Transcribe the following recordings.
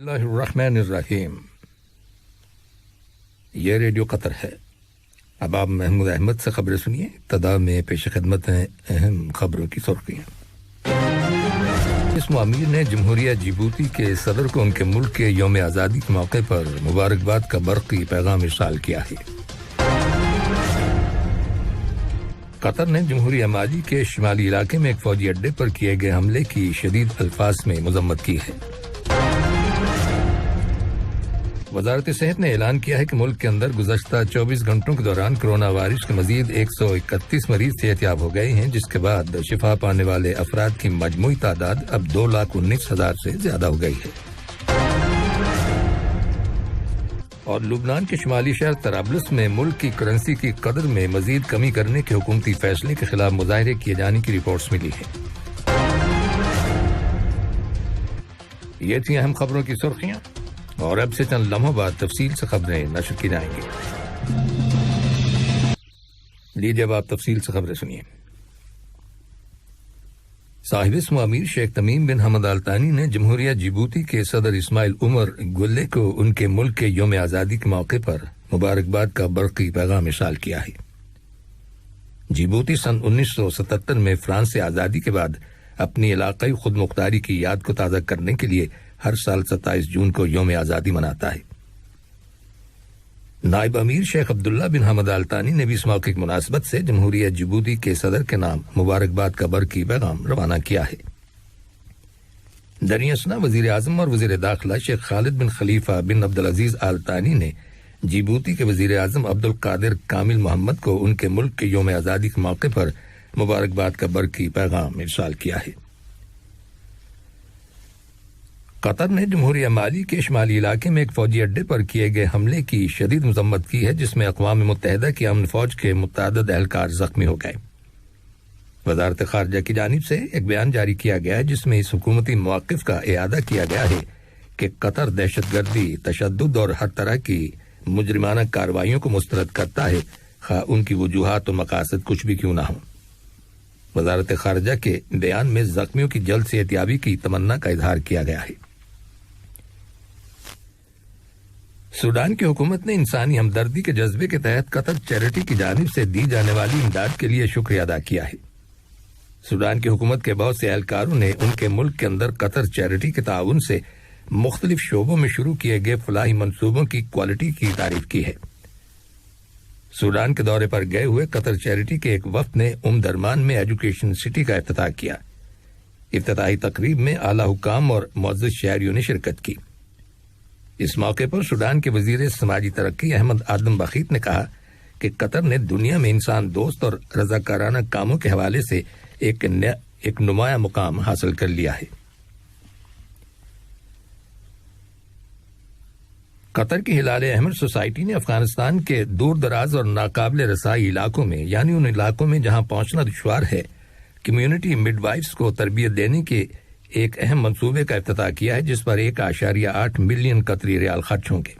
اللہ الرحمن الرحیم۔ یہ ریڈیو قطر ہے۔ اب آپ محمود احمد سے خبریں سنیے۔ ابتدا میں پیش خدمت ہیں اہم خبروں کی سرخیاں۔ اس امیر نے جمہوریہ جیبوتی کے صدر کو ان کے ملک کے یوم آزادی کے موقع پر مبارکباد کا برقی پیغام ارسال کیا ہے۔ قطر نے جمہوریہ مالی کے شمالی علاقے میں ایک فوجی اڈے پر کیے گئے حملے کی شدید الفاظ میں مذمت کی ہے۔ وزارت صحت نے اعلان کیا ہے کہ ملک کے اندر گزشتہ 24 گھنٹوں کے دوران کرونا وائرس کے مزید 131 مریض صحت یاب ہو گئے ہیں، جس کے بعد شفا پانے والے افراد کی مجموعی تعداد اب 2,19,000 سے زیادہ ہو گئی ہے۔ اور لبنان کے شمالی شہر طرابلس میں ملک کی کرنسی کی قدر میں مزید کمی کرنے کے حکومتی فیصلے کے خلاف مظاہرے کیے جانے کی رپورٹس ملی ہیں۔ یہ تھیں اہم خبروں کی سرخیاں، اور اب سے چند لمحوں بعد تفصیل سے خبریں نشر کی جائیں گی۔ لیجیے اب آپ تفصیل سے خبریں سنیے۔ صاحب اسم امیر شیخ تمیم بن حمد آل ثانی نے جمہوریہ جیبوتی کے صدر اسماعیل عمر گلے کو ان کے ملک کے یوم آزادی کے موقع پر مبارکباد کا برقی پیغام ارسال کیا ہے۔ جیبوتی سن 1977 میں فرانس سے آزادی کے بعد اپنی علاقائی خود مختاری کی یاد کو تازہ کرنے کے لیے ہر سال 27 جون کو یوم آزادی مناتا ہے۔ نائب امیر شیخ عبداللہ بن حمد آل ثانی نے بھی اس موقع کی مناسبت سے جمہوریہ جیبوتی کے صدر کے نام مبارکباد کا برقی پیغام روانہ کیا ہے۔ دریں اثنا وزیر اعظم اور وزیر داخلہ شیخ خالد بن خلیفہ بن عبدالعزیز آل ثانی نے جیبوتی کے وزیر اعظم عبدالقادر کامل محمد کو ان کے ملک کے یوم آزادی کے موقع پر مبارکباد کا برقی پیغام ارسال کیا ہے۔ قطر نے جمہوریہ مالی کے شمالی علاقے میں ایک فوجی اڈے پر کیے گئے حملے کی شدید مذمت کی ہے، جس میں اقوام متحدہ کی امن فوج کے متعدد اہلکار زخمی ہو گئے۔ وزارت خارجہ کی جانب سے ایک بیان جاری کیا گیا ہے، جس میں اس حکومتی موقف کا اعادہ کیا گیا ہے کہ قطر دہشت گردی، تشدد اور ہر طرح کی مجرمانہ کارروائیوں کو مسترد کرتا ہے، خواہ ان کی وجوہات و مقاصد کچھ بھی کیوں نہ ہوں۔ وزارت خارجہ کے بیان میں زخمیوں کی جلد صحتیابی کی تمنا کا اظہار کیا گیا ہے۔ سوڈان کی حکومت نے انسانی ہمدردی کے جذبے کے تحت قطر چیریٹی کی جانب سے دی جانے والی امداد کے لیے شکریہ ادا کیا ہے۔ سوڈان کی حکومت کے بہت سے اہلکاروں نے ان کے ملک کے اندر قطر چیریٹی کے تعاون سے مختلف شعبوں میں شروع کیے گئے فلاحی منصوبوں کی کوالٹی کی تعریف کی ہے۔ سوڈان کے دورے پر گئے ہوئے قطر چیریٹی کے ایک وفد نے درمان میں ایجوکیشن سٹی کا افتتاح کیا۔ افتتاحی تقریب میں اعلی حکام اور معزز شہریوں نے شرکت کی۔ اس موقع پر سوڈان کے وزیر سماجی ترقی احمد آدم بخیت نے کہا کہ قطر نے دنیا میں انسان دوست اور رضاکارانہ کاموں کے حوالے سے ایک نمایاں مقام حاصل کر لیا ہے۔ قطر کی ہلال احمر سوسائٹی نے افغانستان کے دور دراز اور ناقابل رسائی علاقوں میں، یعنی ان علاقوں میں جہاں پہنچنا دشوار ہے، کمیونٹی مڈ وائفز کو تربیت دینے کے ایک اہم منصوبے کا افتتاح کیا ہے، جس پر 1.8 ملین قطری ریال خرچ ہوں گے۔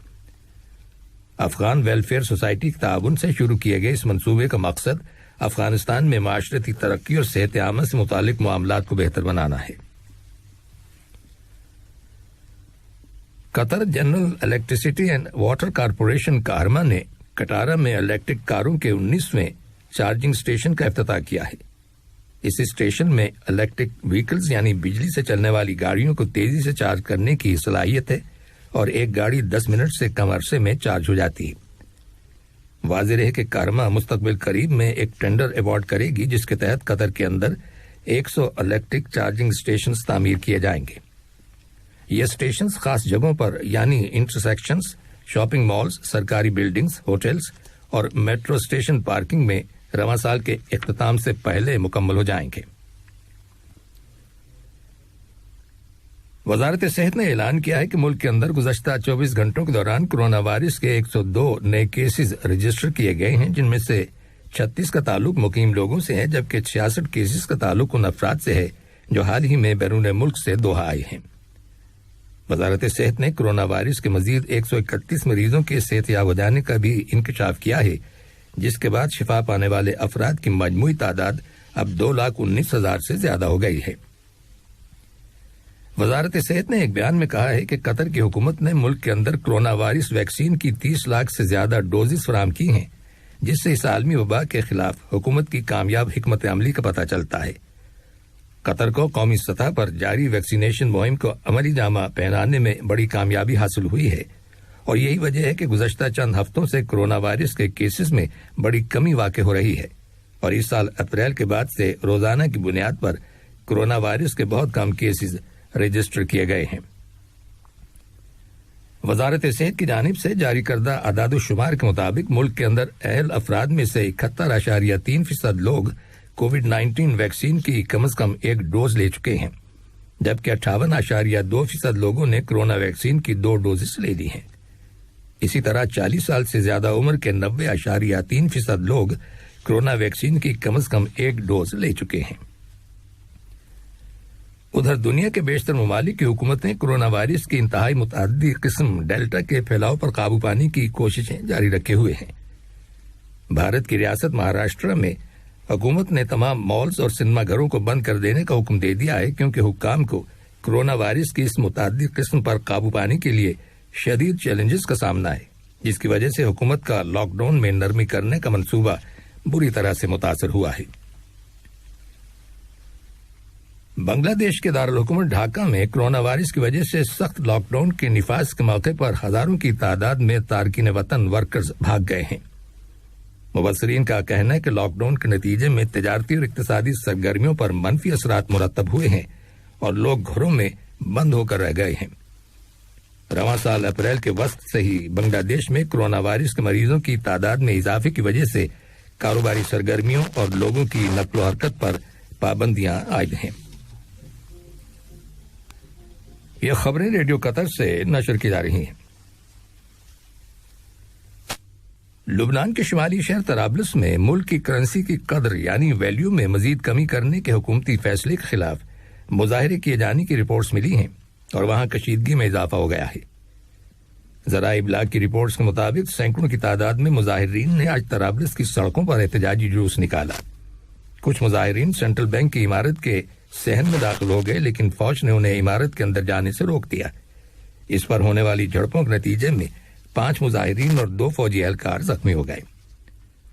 افغان ویلفیئر سوسائٹی کے تعاون سے شروع کیے گئے اس منصوبے کا مقصد افغانستان میں معاشرتی ترقی اور صحت عامہ سے متعلق معاملات کو بہتر بنانا ہے۔ Qatar general electricity and water corporation Kahramaa نے کٹارا میں الیکٹرک کاروں کے 19ویں چارجنگ اسٹیشن کا افتتاح کیا ہے۔ اس اسٹیشن میں الیکٹرک وہیکلز یعنی بجلی سے چلنے والی گاڑیوں کو تیزی سے چارج کرنے کی صلاحیت ہے، اور ایک گاڑی 10 منٹ سے کم عرصے میں چارج ہو جاتی ہے۔ واضح رہے کہ کارما مستقبل قریب میں ایک ٹینڈر ایوارڈ کرے گی، جس کے تحت قطر کے اندر 100 الیکٹرک چارجنگ اسٹیشنز تعمیر کیے جائیں گے۔ یہ اسٹیشنز خاص جگہوں پر یعنی انٹرسیکشنز، شاپنگ مالز، سرکاری بلڈنگز، ہوٹلز اور میٹرو اسٹیشن پارکنگ میں رواں سال کے اختتام سے پہلے مکمل ہو جائیں گے۔ وزارت صحت نے اعلان کیا ہے کہ ملک کے اندر گزشتہ 24 گھنٹوں کے دوران کرونا وائرس کے 102 نئے کیسز رجسٹر کیے گئے ہیں، جن میں سے 36 کا تعلق مقیم لوگوں سے ہے، جبکہ 66 کیسز کا تعلق ان افراد سے ہے جو حال ہی میں بیرون ملک سے دوحہ آئے ہیں۔ وزارت صحت نے کرونا وائرس کے مزید 131 مریضوں کے صحت یاب ہو جانے کا بھی انکشاف کیا ہے، جس کے بعد شفا پانے والے افراد کی مجموعی تعداد اب 2,19,000 سے زیادہ ہو گئی ہے۔ وزارت صحت نے ایک بیان میں کہا ہے کہ قطر کی حکومت نے ملک کے اندر کرونا وائرس ویکسین کی 30 لاکھ سے زیادہ ڈوزز فراہم کی ہیں، جس سے اس عالمی وبا کے خلاف حکومت کی کامیاب حکمت عملی کا پتہ چلتا ہے۔ قطر کو قومی سطح پر جاری ویکسینیشن مہم کو عملی جامہ پہنانے میں بڑی کامیابی حاصل ہوئی ہے، اور یہی وجہ ہے کہ گزشتہ چند ہفتوں سے کرونا وائرس کے کیسز میں بڑی کمی واقع ہو رہی ہے، اور اس سال اپریل کے بعد سے روزانہ کی بنیاد پر کرونا وائرس کے بہت کم کیسز رجسٹر کیے گئے ہیں۔ وزارت صحت کی جانب سے جاری کردہ اعداد و شمار کے مطابق ملک کے اندر اہل افراد میں سے 71.3% لوگ کووڈ 19 ویکسین کی کم از کم ایک ڈوز لے چکے ہیں، جبکہ 58.2% لوگوں نے کرونا ویکسین کی 2 ڈوزز لے لی ہیں۔ اسی طرح 40 سال سے زیادہ عمر کے 90.3% لوگ کرونا ویکسین کی کم از کم ایک ڈوز لے چکے ہیں۔ ادھر دنیا کے بیشتر ممالک کی حکومتیں کرونا وائرس کی انتہائی متعدی قسم ڈیلٹا کے پھیلاؤ پر قابو پانے کی کوششیں جاری رکھے ہوئے ہیں۔ بھارت کی ریاست مہاراشٹر میں حکومت نے تمام مالز اور سنیما گھروں کو بند کر دینے کا حکم دے دیا ہے، کیونکہ حکام کو کرونا وائرس کی اس متعدی قسم پر قابو پانے کے لیے شدید چیلنجز کا سامنا ہے، جس کی وجہ سے حکومت کا لاک ڈاؤن میں نرمی کرنے کا منصوبہ بری طرح سے متاثر ہوا ہے۔ بنگلہ دیش کے دارالحکومت ڈھاکہ میں کرونا وائرس کی وجہ سے سخت لاک ڈاؤن کے نفاذ کے موقع پر ہزاروں کی تعداد میں تارکین وطن ورکرز بھاگ گئے ہیں۔ مبصرین کا کہنا ہے کہ لاک ڈاؤن کے نتیجے میں تجارتی اور اقتصادی سرگرمیوں پر منفی اثرات مرتب ہوئے ہیں اور لوگ گھروں میں بند ہو کر رہ گئے ہیں۔ رواں سال اپریل کے وسط سے ہی بنگلہ دیش میں کرونا وائرس کے مریضوں کی تعداد میں اضافے کی وجہ سے کاروباری سرگرمیوں اور لوگوں کی نقل و حرکت پر پابندیاں عائد ہیں۔ یہ خبریں ریڈیو قطر سے نشر کی جا رہی ہیں۔ لبنان کے شمالی شہر طرابلس میں ملک کی کرنسی کی قدر یعنی ویلیو میں مزید کمی کرنے کے حکومتی فیصلے کے خلاف مظاہرے کیے جانے کی رپورٹس ملی ہیں اور وہاں کشیدگی میں اضافہ ہو گیا ہے۔ ذرائع ابلاغ کی رپورٹس کے مطابق سینکڑوں کی تعداد میں مظاہرین نے آج طرابلس کی سڑکوں پر احتجاجی جلوس نکالا۔ کچھ مظاہرین سینٹرل بینک کی عمارت کے صحن میں داخل ہو گئے، لیکن فوج نے انہیں عمارت کے اندر جانے سے روک دیا۔ اس پر ہونے والی جھڑپوں کے نتیجے میں 5 مظاہرین اور 2 فوجی اہلکار زخمی ہو گئے۔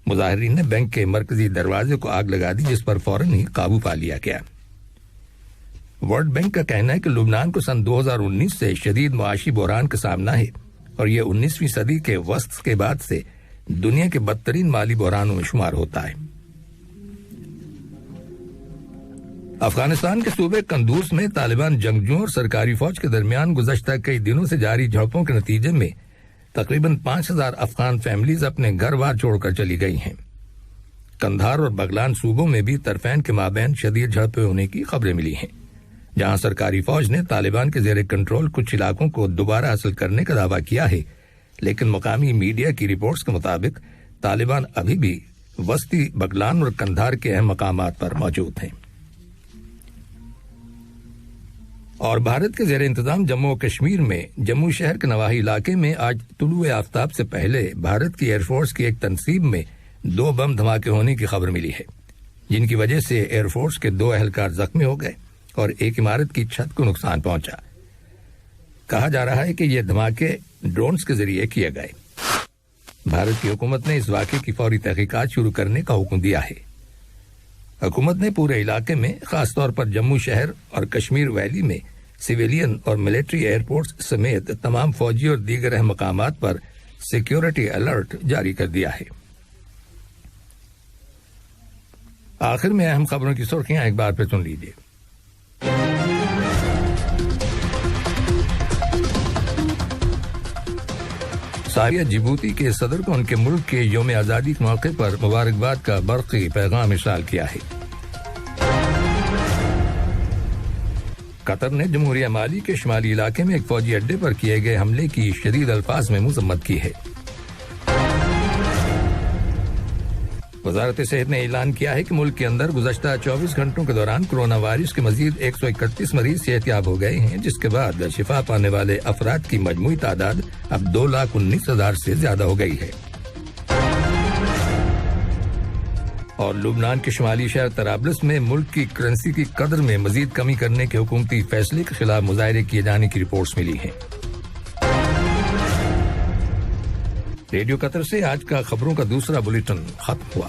مظاہرین نے بینک کے مرکزی دروازے کو آگ لگا دی، جس پر فوراً ہی قابو پا لیا گیا۔ ورلڈ بینک کا کہنا ہے کہ لبنان کو سن 2019 سے شدید معاشی بحران کا سامنا ہے اور یہ 19ویں صدی کے وسط کے بعد سے دنیا کے بدترین مالی بحرانوں میں شمار ہوتا ہے۔ افغانستان کے صوبے قندوز میں طالبان جنگجوؤں اور سرکاری فوج کے درمیان گزشتہ کئی دنوں سے جاری جھڑپوں کے نتیجے میں تقریباً 5000 افغان فیملیز اپنے گھر بار چھوڑ کر چلی گئی ہیں۔ قندھار اور بغلان صوبوں میں بھی طرفین کے مابین شدید جھڑپیں ہونے کی خبریں ملی ہیں، جہاں سرکاری فوج نے طالبان کے زیر کنٹرول کچھ علاقوں کو دوبارہ حاصل کرنے کا دعویٰ کیا ہے، لیکن مقامی میڈیا کی رپورٹس کے مطابق طالبان ابھی بھی وسطی بغلان اور قندھار کے اہم مقامات پر موجود ہیں۔ اور بھارت کے زیر انتظام جموں و کشمیر میں جموں شہر کے نواحی علاقے میں آج طلوع آفتاب سے پہلے بھارت کی ایئر فورس کی ایک تنصیب میں 2 بم دھماکے ہونے کی خبر ملی ہے، جن کی وجہ سے ایئر فورس کے 2 اہلکار زخمی ہو گئے اور ایک عمارت کی چھت کو نقصان پہنچا۔ کہا جا رہا ہے کہ یہ دھماکے ڈرونز کے ذریعے کیے گئے۔ بھارت کی حکومت نے اس واقعے کی فوری تحقیقات شروع کرنے کا حکم دیا ہے۔ حکومت نے پورے علاقے میں خاص طور پر جموں شہر اور کشمیر ویلی میں سویلین اور ملٹری ایئرپورٹس سمیت تمام فوجی اور دیگر اہم مقامات پر سیکیورٹی الرٹ جاری کر دیا ہے۔ آخر میں اہم خبروں کی سرخیاں ایک بار پھر سن لیجیے۔ ساریہ جبوتی کے صدر کو ان کے ملک کے یوم آزادی کے موقع پر مبارکباد کا برقی پیغام ارسال کیا ہے۔ قطر نے جمہوریہ مالی کے شمالی علاقے میں ایک فوجی اڈے پر کیے گئے حملے کی شدید الفاظ میں مذمت کی ہے۔ وزارت صحت نے اعلان کیا ہے کہ ملک کے اندر گزشتہ 24 گھنٹوں کے دوران کرونا وائرس کے مزید 131 مریض صحتیاب ہو گئے ہیں، جس کے بعد شفا پانے والے افراد کی مجموعی تعداد اب 2,19,000 سے زیادہ ہو گئی ہے۔ اور لبنان کے شمالی شہر طرابلس میں ملک کی کرنسی کی قدر میں مزید کمی کرنے کے حکومتی فیصلے کے خلاف مظاہرے کیے جانے کی رپورٹس ملی ہیں۔ ریڈیو قطر سے آج کا خبروں کا دوسرا بلیٹن ختم ہوا۔